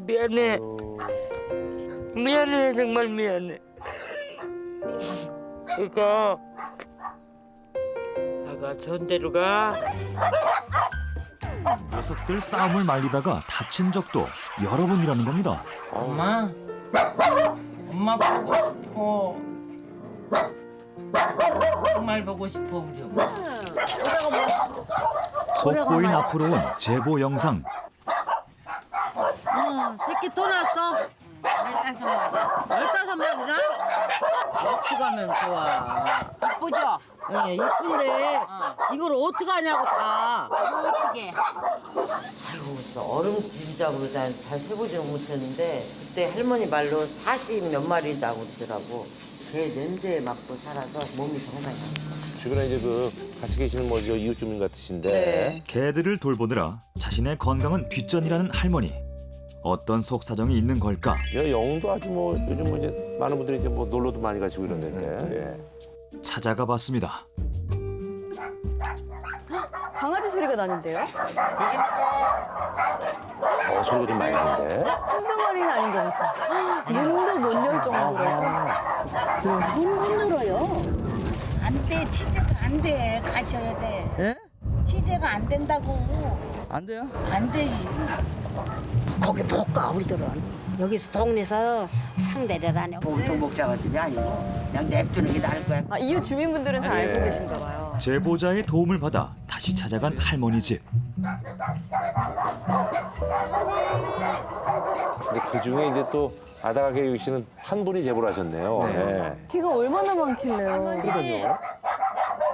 미안해. 미안해, 정말 미안해. 그거 아가 전대로 가. 녀석들 싸움을 말리다가 다친 적도 여러 번이라는 겁니다. 엄마 보고 싶어. 정말 보고 싶어 우리 엄마. 속보인 앞으로 온 제보 영상. 새끼 또 났어? 15마리나? 어떻게 하면 좋아? 이쁘죠? 네, 이쁜데 이걸 어떻게 하냐고 다. 어떻게? 아이고, 저 얼음짐작으로 잘 해보지는 못했는데 그때 할머니 말로 40 몇 마리다고 그러더라고. 개 냄새에 맡고 살아서 몸이 정말 주변에 이제 그 같이 계시는 뭐죠 이웃 주민 같으신데 네. 개들을 돌보느라 자신의 건강은 뒷전이라는 할머니. 어떤 속사정이 있는 걸까? 영도 아주 뭐 요즘 뭐 이제 많은 분들이 이제 뭐 놀러도 많이 가시고 이런데 예. 찾아가 봤습니다. 강아지 소리가 나는데요? 소리가 좀 많이 나는데 한두 마리는 아닌 것 같아. 문도 못 열 정도라고. 문 열어요. 안 돼, 취재가 안 돼. 가셔야 돼. 예? 취재가 안 된다고. 안 돼요? 안 돼. 거기 못 가, 우리들은. 여기서 동네에서 상대를 안 해. 보통 목자거든요. 아니고 그냥 냅두는 게 나을 거야. 아, 이웃 주민분들은 다 알고 계신가 봐요. 제보자의 도움을 받아 다시 찾아간 할머니 집. 근데 그 중에 이제 또 아다가게 여기 씨는 한 분이 제보를 하셨네요. 예. 개가 얼마나 많길래요. 그러니까요.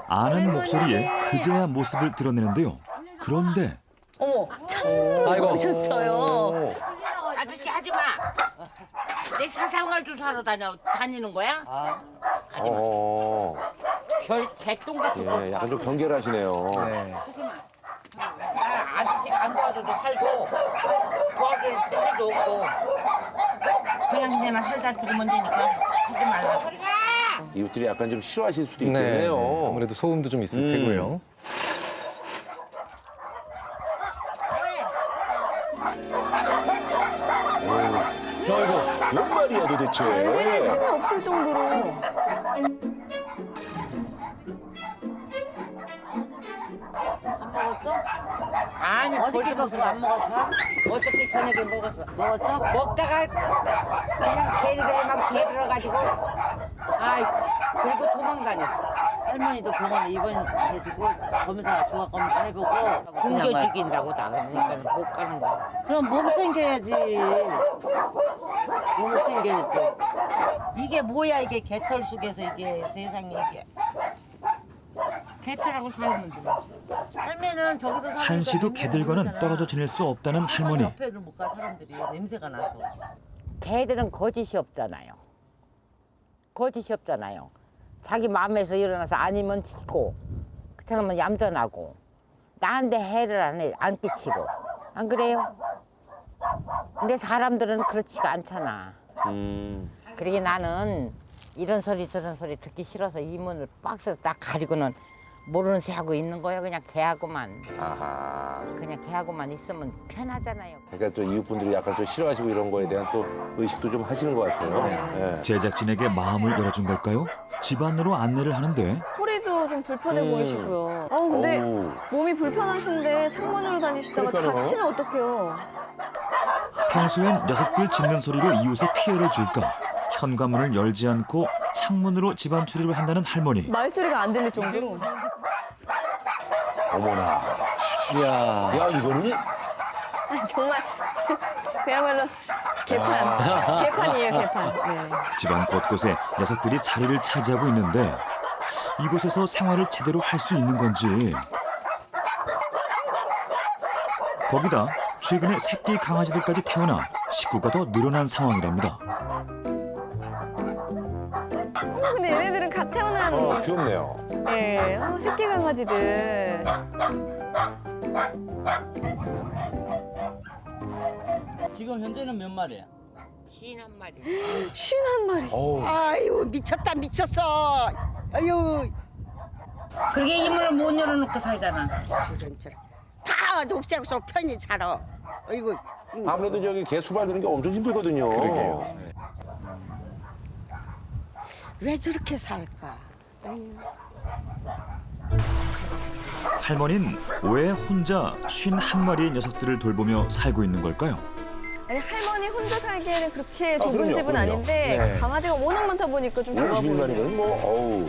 아는 목소리에 그제야 모습을 드러내는데요. 그런데 어머, 창문으로 오셨어요. 아저씨 하지 마. 내 사상을 조사하러 다니는 거야? 어, 개똥 같은 거. 예, 약간 좀 경계를 하시네요. 네. 나 아저씨 안 도와줘도 살고 도와줄 필요도 없고 그냥 내만 살다 죽으면 되니까 하지 말라. 이웃들이 약간 좀 싫어하실 수도 네. 있겠네요. 아무래도 소음도 좀 있을 테고요. 몇 마리야 도대체? 알게 틈이 없을 정도로. 아니 어저께 그거 안 먹었어? 어저께 저녁에 먹었어. 먹었어? 먹다가 그냥 개들이 막 개들어가지고 아이 들고 도망다녔어. 할머니도 병원에 입원해주고 검사 종합 검사 해보고 굶겨 죽인다고 나가니까 못 가는 거야. 그럼 몸 챙겨야지. 몸을 챙겨야지. 이게 뭐야 이게 개털 속에서 이게 세상에 이게. 개털하고 살면 돼. 할매는 저기서 사니까 한시도 냄새가 개들과는 모르잖아. 떨어져 지낼 수 없다는 할머니. 옆에를 못 가 사람들이 냄새가 나서. 개들은 거짓이 없잖아요. 거짓이 없잖아요. 자기 마음에서 일어나서 아니면 치고 그 사람은 얌전하고 나한테 해를 안 끼치고 안 그래요? 근데 사람들은 그렇지가 않잖아. 그러게 나는 이런 소리 저런 소리 듣기 싫어서 이 문을 박스에서 딱 가리고는 모르는 새 하고 있는 거예요. 그냥 개하고만. 아하. 그냥 개하고만 있으면 편하잖아요. 그러니까 또 이웃분들이 약간 좀 싫어하시고 이런 거에 대한 또 의식도 좀 하시는 것 같아요. 예. 제작진에게 마음을 열어준 걸까요? 집안으로 안내를 하는데 소리도 좀 불편해 보이시고요. 근데 어우. 몸이 불편하신데 창문으로 다니시다가 그러니까요. 다치면 어떡해요. 평소엔 녀석들 짖는 소리로 이웃에 피해를 줄까? 현관문을 열지 않고 창문으로 집안 출입을 한다는 할머니. 말소리가 안 들릴 정도로. 어머나. 이야. 야 이거는 아니, 정말 그야말로 개판이에요, 개판. 네. 집안 곳곳에 녀석들이 자리를 차지하고 있는데 이곳에서 생활을 제대로 할 수 있는 건지. 거기다 최근에 새끼 강아지들까지 태어나 식구가 더 늘어난 상황이랍니다. 근데 얘네들은 갓 태어난 귀엽네요. 네, 새끼 강아지들. 지금 현재는 몇 마리야? 51마리. 51마리. 어우. 아유, 미쳤다, 미쳤어. 아유. 그러게 이 문을 못 열어놓고 살잖아. 저런. 다 없애고서 편히 살아. 아이고, 아무래도 저기 개 수발 드는 게 엄청 힘들거든요. 그러게요. 왜 저렇게 살까? 할머니는 왜 혼자 51마리의 녀석들을 돌보며 살고 있는 걸까요? 아니 할머니 혼자 살기에는 그렇게 좁은 그럼요, 집은 그럼요. 아닌데 네. 강아지가 워낙 많다 보니까 좀 좁아 보이네요. 51마리면 뭐 어우.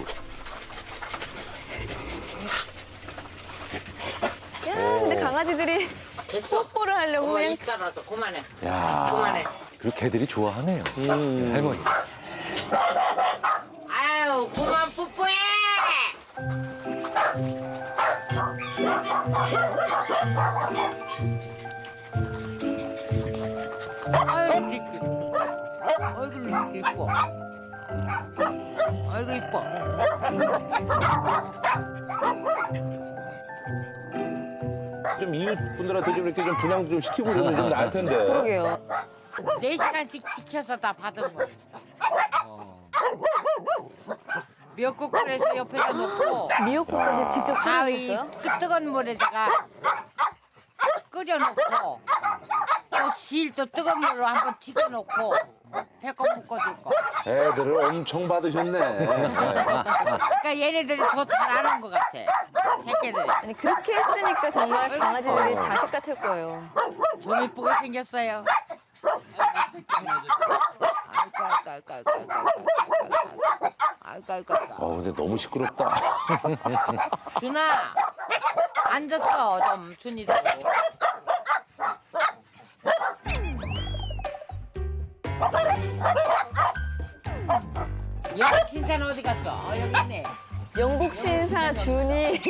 야, 근데 강아지들이 됐어. 뽀뽀를 하려고 엄마 그냥 입 달아서 그만해. 야. 그만해. 그리고 개들이 좋아하네요. 할머니. 아유 그만 뽀뽀해. 아유 새끼. 얼굴 이렇게 이뻐. 얼굴 이뻐. 좀 이웃분들한테 좀 이렇게 좀 분양도 좀 시키고 이러면 좀 나을 텐데. 그러게요. 4시간씩 지켜서 다 받은 거. 미역국에서 옆에다 놓고 미역국까지 직접 가위 끓여주셨어요? 그 뜨거운 물에다가 끓여놓고 또 실 또 뜨거운 물로 한번 튀겨놓고 배꼽 묶어줄 거. 애들을 엄청 받으셨네. 그러니까 얘네들이 더 잘하는 것 같아. 새끼들이. 아니 그렇게 했으니까 정말 강아지들이 자식 같을 거예요. 좀 이쁘게 생겼어요. 아이고. 근데 너무 시끄럽다. 준아 앉았어 좀 준이도. 여기 킨산 어디 갔어? 여기 있네. 영국 신사 준이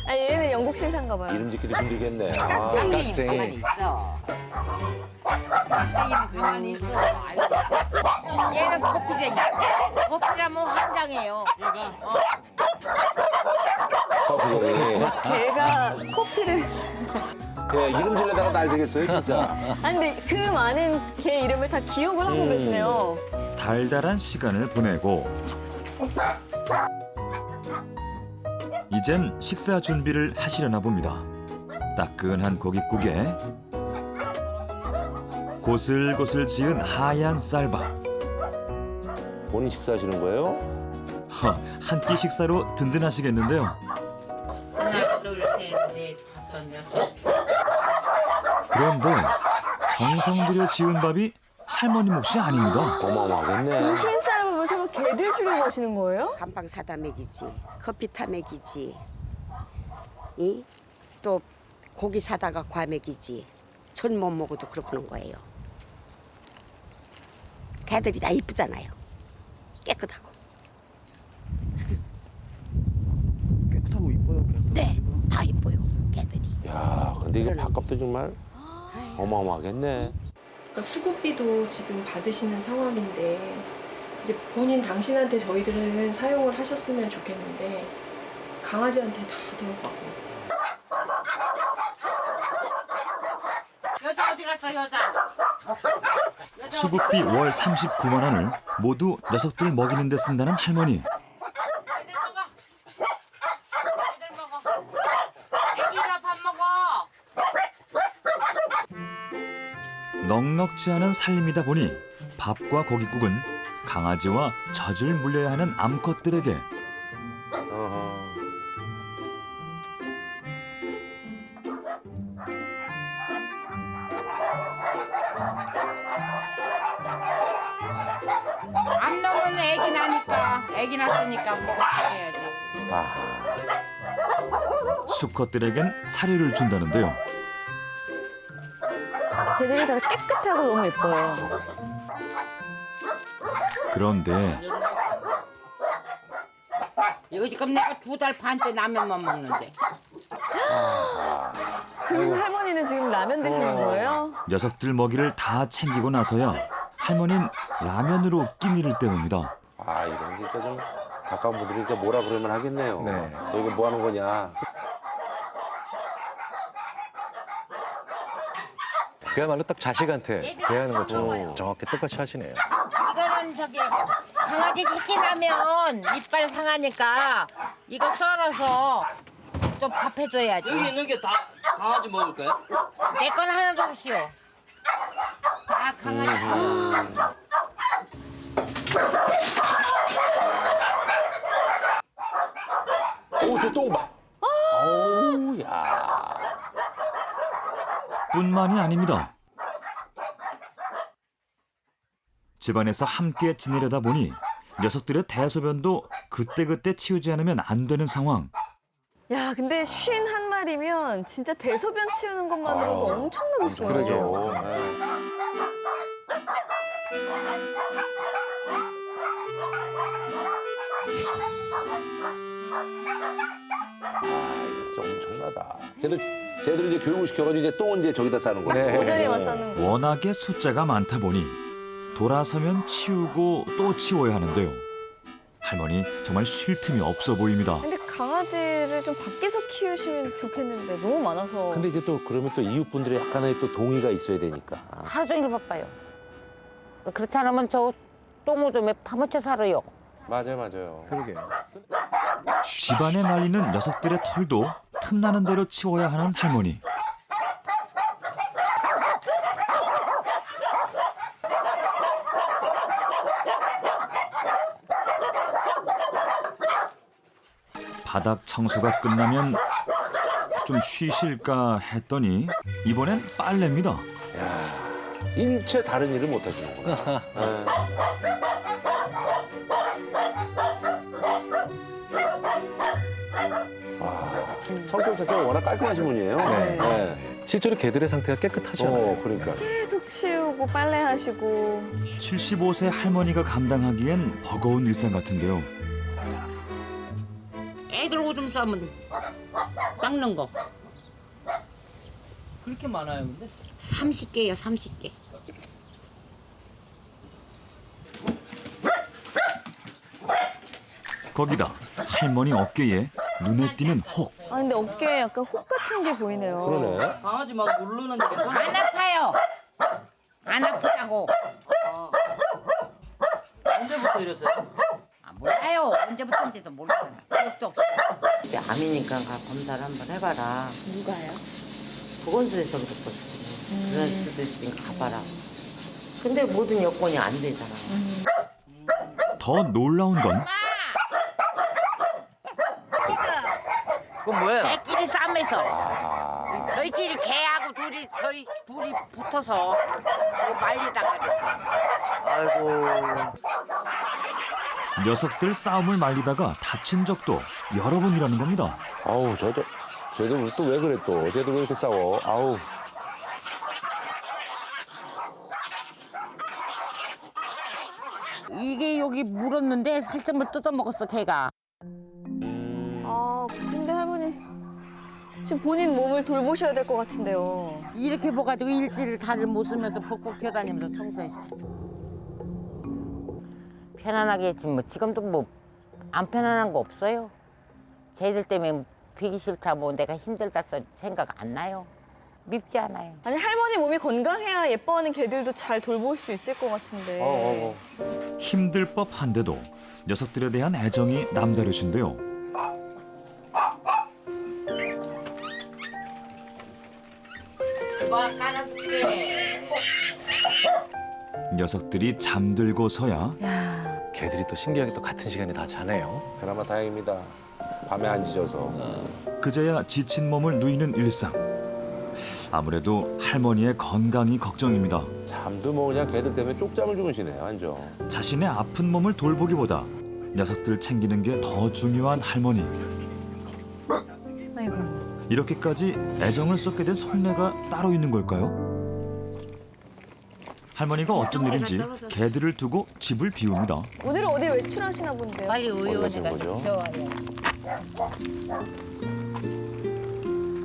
아니 얘는 영국 신사인가 봐요. 이름 짓기도 힘들겠네. 아, 깍쟁이는 깍쟁이. 가만히 있어. 깍쟁이는 가만히 있어. 아이고. 얘는 커피쟁이야. 커피라면 환장해요. 커피쟁이. 걔가 커피를 예, 이름 질려다가 날 새겠어요, 진짜. 아니 근데 그 많은 개 이름을 다 기억을 하고 계시네요. 달달한 시간을 보내고 이젠 식사 준비를 하시려나 봅니다. 따끈한 고깃국에 고슬고슬 지은 하얀 쌀밥. 본인 식사하시는 거예요? 한 끼 식사로 든든하시겠는데요. 하나, 둘, 셋, 넷, 다섯, 여섯. 그런데 정성 들여 지은 밥이 할머니 몫이 아닙니다. 어마어마하겠네. 신쌀밥을 설마 개들 주려고 하시는 거예요? 감방 사다 먹이지. 커피 타 먹이지. 이? 또 고기 사다가 과 먹이지. 전 못 먹어도 그렇게 하는 거예요. 개들이 다 이쁘잖아요. 깨끗하고. 깨끗하고 이뻐요. 네, 다 이뻐요. 개들이. 야, 근데 이거 밥값도 정말 어마어마하겠네. 그러니까 수급비도 지금 받으시는 상황인데 이제 본인 당신한테 저희들은 사용을 하셨으면 좋겠는데 강아지한테 다 들어가고. 여자 어디 갔어 여자? 수급비 월 39만 원을 모두 녀석들 먹이는 데 쓴다는 할머니. 애들 먹어. 애들 먹어. 애기나 밥 먹어. 넉넉지 않은 살림이다 보니 밥과 고깃국은 강아지와 젖을 물려야 하는 암컷들에게 어허. 안 넣으면 애기 나니까. 애기 낳았으니까 먹어야지. 아하. 수컷들에겐 사료를 준다는데요. 개들이 다 깨끗하고 너무 예뻐요. 그런데 이거 지금 내가 2달 반째 라면만 먹는데. 그래서 할머니는 지금 라면 드시는 거예요? 녀석들 먹이를 다 챙기고 나서야 할머니는 라면으로 끼니를 때웁니다. 아, 이건 진짜 좀 가까운 분들이 진짜 뭐라 그러면 하겠네요. 네. 너 이거 뭐 하는 거냐. 그야말로 딱 자식한테 대하는 것처럼 정확히 똑같이 하시네요. 이거는 저기 강아지 새끼 라면 이빨 상하니까 이거 썰어서 좀 밥 해줘야지. 여기 있는 게 다 강아지 먹을까요? 내 건 하나도 없이요. 아, 강아지. 오, 저 똥 봐. 아우, 야. 뿐만이 아닙니다. 집안에서 함께 지내려다 보니 녀석들의 대소변도 그때그때 치우지 않으면 안 되는 상황. 야, 근데 51마리면 진짜 대소변 치우는 것만으로도 엄청나겠어요. 그러죠. 아, 이거 진짜 엄청나다. 쟤들 이제 교육을 시켜가지고 이제 똥은 이제 저기다 싸는 거죠. 그 자리에만 싸는 거. 워낙에 숫자가 많다 보니 돌아서면 치우고 또 치워야 하는데요. 할머니 정말 쉴 틈이 없어 보입니다. 근데 강아지를 좀 밖에서 키우시면 좋겠는데 너무 많아서. 근데 이제 또 그러면 또 이웃분들의 약간의 또 동의가 있어야 되니까. 하루 종일 바빠요. 그렇지 않으면 저 똥을 좀 파묻혀 살아요. 맞아요. 그러게요. 집안에 날리는 녀석들의 털도 틈나는 대로 치워야 하는 할머니. 바닥 청소가 끝나면 좀 쉬실까 했더니 이번엔 빨래입니다. 야, 일체 다른 일을 못 하시는구나. 성격 자체가 워낙 깔끔하신 분이에요. 네. 실제로 개들의 상태가 깨끗하죠. 그러니까. 계속 치우고 빨래하시고. 75세 할머니가 감당하기엔 버거운 일상 같은데요. 애들 오줌 싸면 닦는 거. 그렇게 많아요, 근데? 30개요, 30개. 거기다 할머니 어깨에 눈에 띄는 혹. 아, 근데 어깨에 약간 혹 같은 게 보이네요. 그러네. 강아지 막 누르는데 괜찮아? 안 아파요. 안 아프다고. 언제부터 이랬어요? 아, 몰라요. 언제부터인지도 몰라요. 기억도 없어요. 이제 암이니까 가 검사를 한번 해봐라. 누가요? 보건소에서 그랬거든. 그럴 수도 있으니까 가봐라. 근데 모든 여건이 안 되잖아. 더 놀라운 건 그건 뭐예요? 애끼리 싸매서 저희끼리 개하고 저희 둘이 붙어서 말리다가 그랬어요. 아이고. 녀석들 싸움을 말리다가 다친 적도 여러 번이라는 겁니다. 아우, 쟤들 또 왜 그래 또? 쟤들 왜 이렇게 싸워? 아우. 이게 여기 물었는데 살짝만 뜯어먹었어 개가. 아, 근데 할머니 지금 본인 몸을 돌보셔야 될 것 같은데요. 이렇게 먹어가지고 일지를 다들 못 쓰면서 벅벅 튀어다니면서 청소했어. 편안하게 했지 뭐 지금도 뭐 안 편안한 거 없어요. 쟤들 때문에 비기 싫다 뭐 내가 힘들다 생각 안 나요. 밉지 않아요. 아니, 할머니 몸이 건강해야 예뻐하는 개들도 잘 돌볼 수 있을 것 같은데. 힘들 법한데도 녀석들에 대한 애정이 남다르신데요. 뭐 깔아줄게. 녀석들이 잠들고서야 개들이 또 신기하게 또 같은 시간에 다 자네요. 그나마 다행입니다. 밤에 안 짖어서. 그제야 지친 몸을 누이는 일상. 아무래도 할머니의 건강이 걱정입니다. 잠도 뭐 그냥 걔들 때문에 쪽잠을 주무시네, 완전. 자신의 아픈 몸을 돌보기보다 녀석들 챙기는 게 더 중요한 할머니. 아이고. 이렇게까지 애정을 쏟게 된 속내가 따로 있는 걸까요? 할머니가 어쩐 일인지 개들을 두고 집을 비웁니다. 오늘은 어디 외출하시나 본데요. 빨리 어디 가신 의원이가 거죠? 데려와요.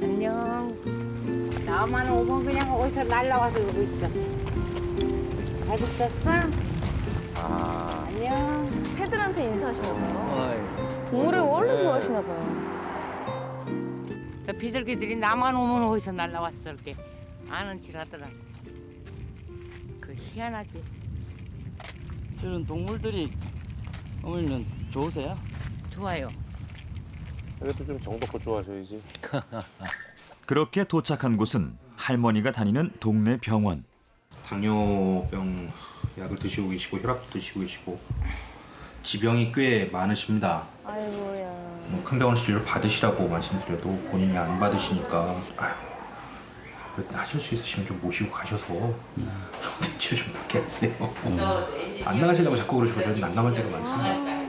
안녕. 나만 오면 그냥 어디서 날라와서 이러고 있어. 잘 있었어? 아, 안녕. 새들한테 인사하시나 봐요. 아이고. 동물을 원래 네. 좋아하시나 봐요. 저 비둘기들이 나만 오면 어디서 날라왔어 이렇게 아는 질 하더라. 그 희한하지. 저런 동물들이 어머니는 좋으세요? 좋아요. 그래도 좀 정도껏 좋아하셔야지. 그렇게 도착한 곳은 할머니가 다니는 동네 병원. 당뇨병 약을 드시고 계시고 혈압도 드시고 계시고 지병이 꽤 많으십니다. 아이고야. 뭐 큰 병원 치료를 받으시라고 말씀드려도 본인이 안 받으시니까 아유, 하실 수 있으시면 좀 모시고 가셔서 치료 좀 받게 하세요. 안 나가시려고 자꾸 그러시고 저는 난감할 때가 많습니다.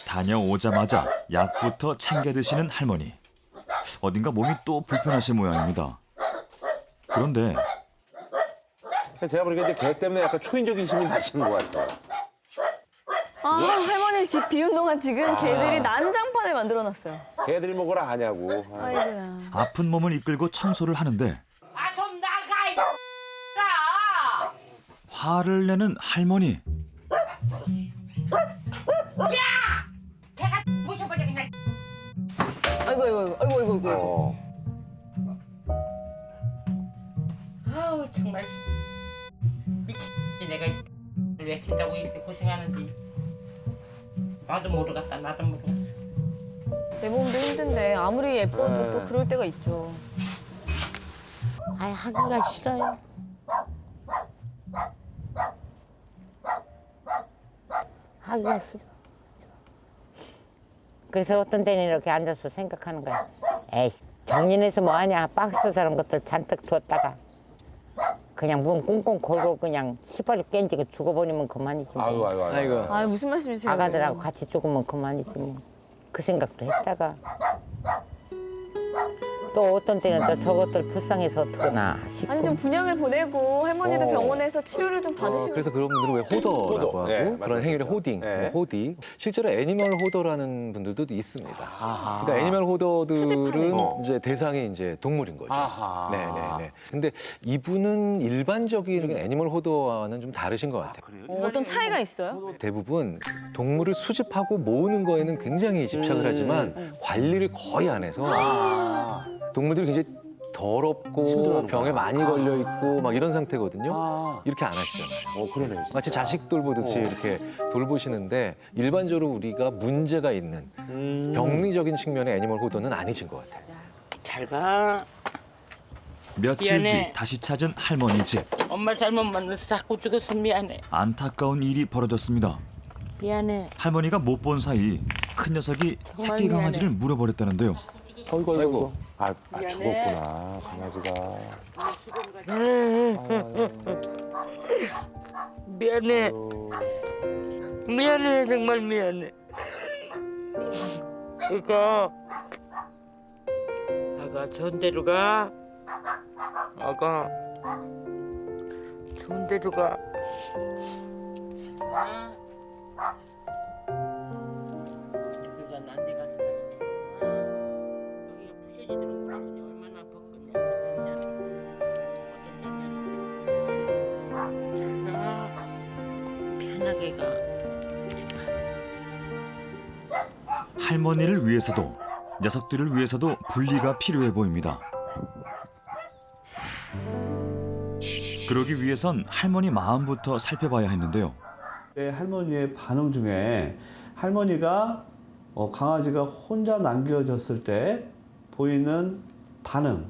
다녀오자마자 약부터 챙겨 드시는 할머니. 어딘가 몸이 또 불편하신 모양입니다. 그런데 제가 보니까 이제 개 때문에 약간 초인적 의심이 나시는 것 같아요. 아, 할머니 집 비운 동안 지금 개들이 난장판을 만들어놨어요. 개들이 먹으라 아냐고. 아이고야. 아픈 몸을 이끌고 청소를 하는데 아, 좀 나가, 이 가! 화를 내는 할머니. 야! 개가 부셔버려, 그냥. 아이고. 아우, 정말. 미치겠지, 내가 왜 친다고 이렇게 고생하는지. 나도 모르겠다, 나도 모르겠어. 내 몸도 힘든데 아무리 예뻐도 또 그럴 때가 있죠. 아이, 하기가 싫어요. 하기가 싫어. 그래서 어떤 때는 이렇게 앉아서 생각하는 거야. 에이, 정리해서 뭐하냐. 박스 사는 것들 잔뜩 뒀다가 그냥 문 꽁꽁 걸고 그냥 시벌 깬지고 죽어버리면 그만이지. 뭐. 아이고. 아, 무슨 말씀이세요? 아가들하고 같이 죽으면 그만이지 뭐. 그 생각도 했다가 또 어떤 때는 또 저것들 불쌍해서 어떡하나 싶고. 아니, 좀 분양을 보내고 할머니도 병원에서 치료를 좀 받으시면. 그래서 그런 분들은 왜 호더라고 호더. 하고 네, 그런 맞습니다. 행위를 호딩, 네. 호디. 실제로 애니멀 호더라는 분들도 있습니다. 그러니까 애니멀 수집하는 호더들은 이제 대상이 이제 동물인 거죠. 아하. 네네네. 근데 이분은 일반적인 애니멀 호더와는 좀 다르신 것 같아요. 어떤 차이가 있어요? 대부분 동물을 수집하고 모으는 거에는 굉장히 집착을 하지만 관리를 거의 안 해서 동물들이 굉장히 더럽고 병에 많이 걸려 있고 막 이런 상태거든요. 이렇게 안 하시잖아요. 그러네요. 마치 자식 돌보듯이 이렇게 돌보시는데 일반적으로 우리가 문제가 있는 병리적인 측면의 애니멀 호더는 아니신 것 같아요. 잘 가. 며칠 미안해. 뒤 다시 찾은 할머니 집. 엄마 잘못 만나서 자꾸 죽어서 미안해. 안타까운 일이 벌어졌습니다. 미안해. 할머니가 못 본 사이 큰 녀석이 정말 새끼 강아지를 물어버렸다는데요. 아이고. 아, 죽었구나, 강아지가. 미안해. 미안해, 정말 미안해. 그러니까 아가 좋은 데로 가. 아가 좋은 데로 가. 힘들잖아. 내 가서 다시 태어나. 여기가 부셔지도록 울었더니 얼마나 아팠겠냐. 저 작년 어떤 작년이 그랬어. 편하게 가. 할머니를 위해서도 녀석들을 위해서도 분리가 필요해 보입니다. 그러기 위해선 할머니 마음부터 살펴봐야 했는데요. 할머니의 반응 중에 할머니가 강아지가 혼자 남겨졌을 때 보이는 반응,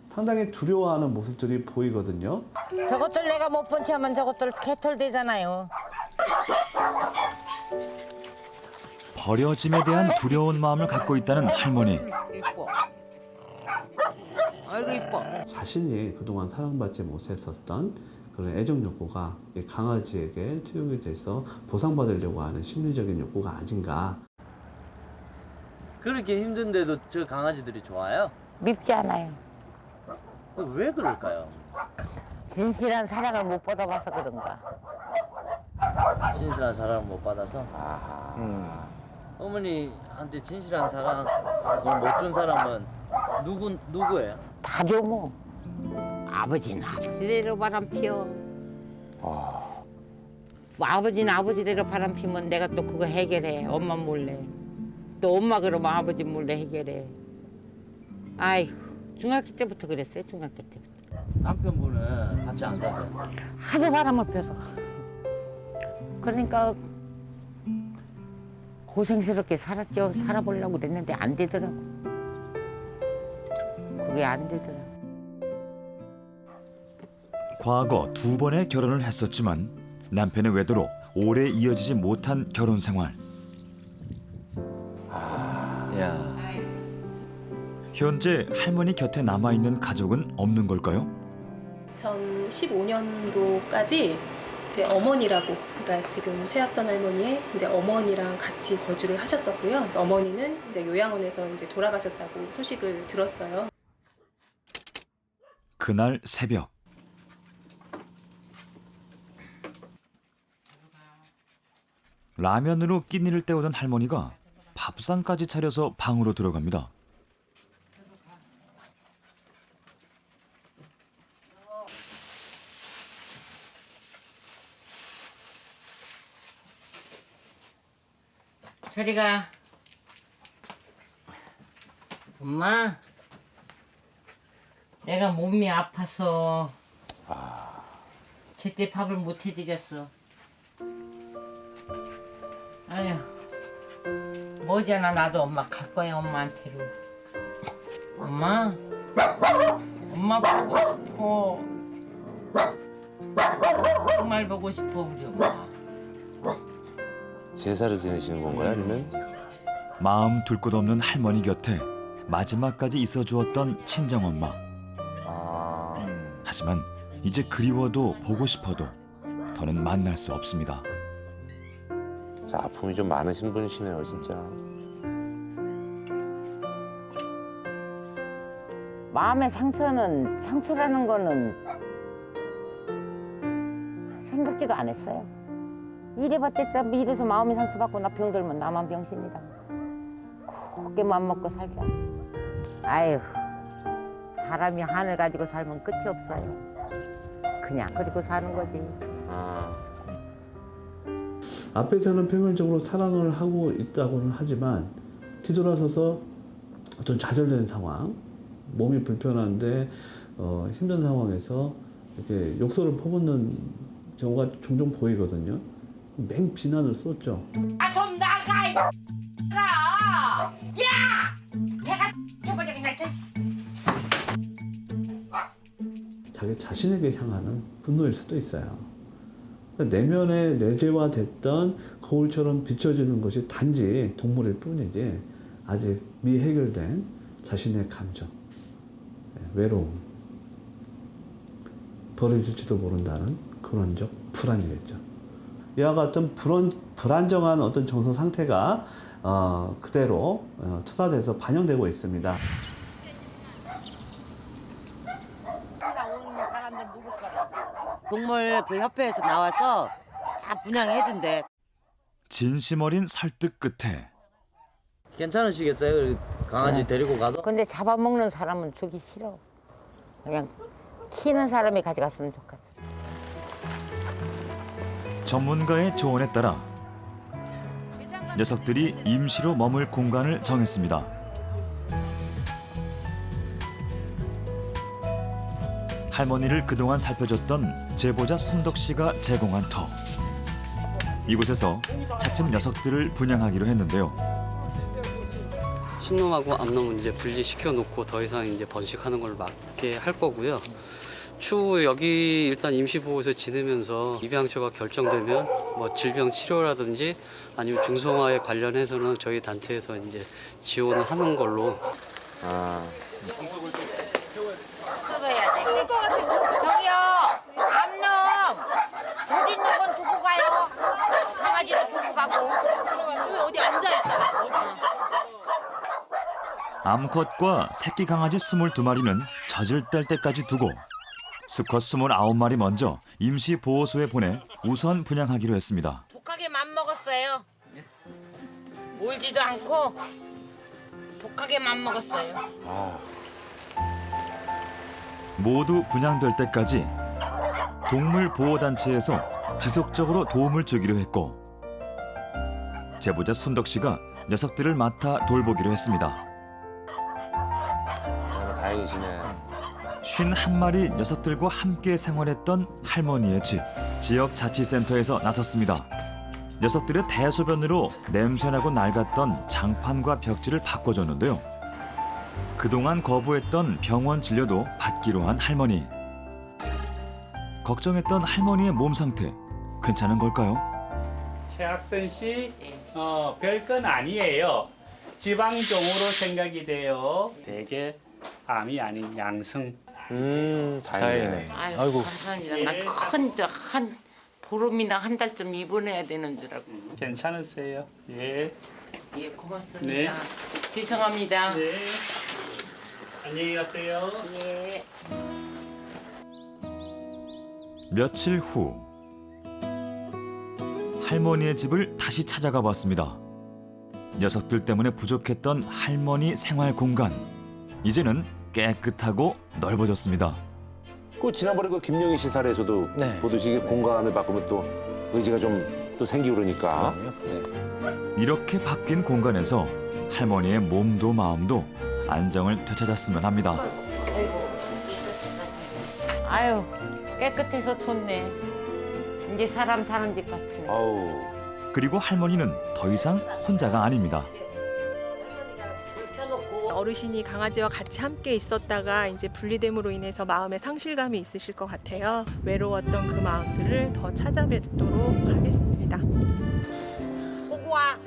상당히 두려워하는 모습들이 보이거든요. 저것들 내가 못 본 채하면 저것들 개털되잖아요. 버려짐에 대한 두려운 마음을 갖고 있다는 할머니. 이뻐. 아이고 이뻐. 자신이 그동안 사랑받지 못했었던 그런 애정 욕구가 이 강아지에게 투영이 돼서 보상받으려고 하는 심리적인 욕구가 아닌가. 그렇게 힘든데도 저 강아지들이 좋아요? 밉지 않아요. 왜 그럴까요? 진실한 사랑을 못 받아봐서 그런가. 진실한 사랑을 못 받아서? 어머니한테 진실한 사랑을 못 준 사람은 누구예요? 다 줘 뭐. 아버지는 아버지대로 바람 피워. 아버지는 아버지대로 바람 피면 내가 또 그거 해결해. 엄마 몰래. 또 엄마 그러면 아버지 몰래 해결해. 아이고 중학교 때부터 그랬어요. 중학교 때부터. 남편분은 같이 안 사세요? 하도 바람을 펴서. 그러니까 고생스럽게 살았죠. 살아보려고 그랬는데 안 되더라고. 그게 안 되더라고. 과거 2번의 결혼을 했었지만 남편의 외도로 오래 이어지지 못한 결혼 생활. 야. 현재 할머니 곁에 남아있는 가족은 없는 걸까요? 전 15년도까지 이제 어머니라고, 그러니까 지금 최학선 할머니의 이제 어머니랑 같이 거주를 하셨었고요. 어머니는 이제 요양원에서 이제 돌아가셨다고 소식을 들었어요. 그날 새벽. 라면으로 끼니를 때우던 할머니가 밥상까지 차려서 방으로 들어갑니다. 저리 가. 엄마, 내가 몸이 아파서 제때 밥을 못 해드렸어. 아휴, 머지않아 나도 엄마 갈 거야, 엄마한테로. 엄마, 엄마 보고 싶어. 정말 보고 싶어, 우리 엄마. 제사를 지내시는 건가요? 아니면? 마음 둘 곳 없는 할머니 곁에 마지막까지 있어 주었던 친정엄마. 하지만 이제 그리워도 보고 싶어도 더는 만날 수 없습니다. 자, 아픔이 좀 많으신 분이시네요, 진짜. 마음의 상처라는 거는 생각지도 안 했어요. 이래봤댔자 이래서 마음이 상처받고 나 병들면 나만 병신이다. 곱게 맘 먹고 살자. 아유, 사람이 하늘 가지고 살면 끝이 없어요. 그냥 그리고 사는 거지. 앞에서는 표면적으로 사랑을 하고 있다고는 하지만 뒤돌아서서 어떤 좌절된 상황, 몸이 불편한데 힘든 상황에서 이렇게 욕설을 퍼붓는 경우가 종종 보이거든요. 맹 비난을 쏟죠. 아, 좀 나가, 이 야! 배가 쳐버려 그냥. 자기 자신에게 향하는 분노일 수도 있어요. 내면에 내재화됐던 거울처럼 비춰지는 것이 단지 동물일 뿐이지 아직 미해결된 자신의 감정, 외로움, 버려질지도 모른다는 근원적 불안이겠죠. 이와 같은 불안정한 어떤 정서 상태가 그대로 투사돼서 반영되고 있습니다. 동물 그 협회에서 나와서 다 분양해준대. 진심 어린 설득 끝에 괜찮으시겠어요? 강아지 데리고 가도? 근데 잡아먹는 사람은 주기 싫어. 그냥 키는 사람이 가져갔으면 좋겠어. 전문가의 조언에 따라 녀석들이 임시로 머물 공간을 정했습니다. 할머니를 그동안 살펴줬던 제보자 순덕 씨가 제공한 터. 이곳에서 차츰 녀석들을 분양하기로 했는데요. 순놈하고 암놈은 이제 분리시켜 놓고 더 이상 이제 번식하는 걸 막게 할 거고요. 추후 여기 일단 임시보호소에 지내면서 입양처가 결정되면 뭐 질병 치료라든지 아니면 중성화에 관련해서는 저희 단체에서 이제 지원을 하는 걸로. 저기요, 암놈! 저기 있는 건 두고 가요. 강아지를 두고 가고. 지금 어디 앉아있어요. 암컷과 새끼 강아지 22마리는 젖을 뗄 때까지 두고 수컷 29마리 먼저 임시보호소에 보내 우선 분양하기로 했습니다. 독하게 맘먹었어요. 울지도 않고 독하게 맘먹었어요. 모두 분양될 때까지 동물보호단체에서 지속적으로 도움을 주기로 했고 제보자 순덕 씨가 녀석들을 맡아 돌보기로 했습니다. 다행이시네. 51마리 녀석들과 함께 생활했던 할머니의 집, 지역자치센터에서 나섰습니다. 녀석들의 대소변으로 냄새나고 낡았던 장판과 벽지를 바꿔줬는데요. 그동안 거부했던 병원 진료도 받기로 한 할머니. 걱정했던 할머니의 몸 상태 괜찮은 걸까요? 최학선 씨, 별건 아니에요. 지방종으로 생각이 돼요. 대개 암이 아닌 양성. 다행이네. 아이고, 감사합니다. 난한 보름이나 한 달쯤 입원해야 되는 줄 알고. 괜찮으세요? 예. 예, 고맙습니다. 네. 죄송합니다. 네. 안녕히 가세요. 예. 며칠 후 할머니의 집을 다시 찾아가 봤습니다. 녀석들 때문에 부족했던 할머니 생활 공간 이제는 깨끗하고 넓어졌습니다. 그 지난번에 그 김영희 씨 사례에서도 보듯이 이게 공간을 바꾸면 또 의지가 좀 또 생기고 그러니까. 이렇게 바뀐 공간에서 할머니의 몸도 마음도 안정을 되찾았으면 합니다. 아유, 깨끗해서 좋네. 이제 사람 사는 집 같으네. 그리고 할머니는 더 이상 혼자가 아닙니다. 어르신이 강아지와 같이 함께 있었다가 이제 분리됨으로 인해서 마음에 상실감이 있으실 것 같아요. 외로웠던 그 마음들을 더 찾아뵙도록 하겠습니다. 오고 와.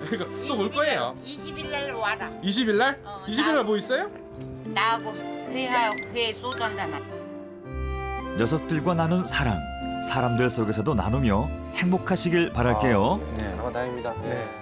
또 올 거예요. 20일 날 와라. 20일 날? 20일 날 뭐 있어요? 나하고 회 소주 한잔 하자. 녀석들과 나눈 사랑, 사람들 속에서도 나누며 행복하시길 바랄게요. 네, 다행입니다. 네.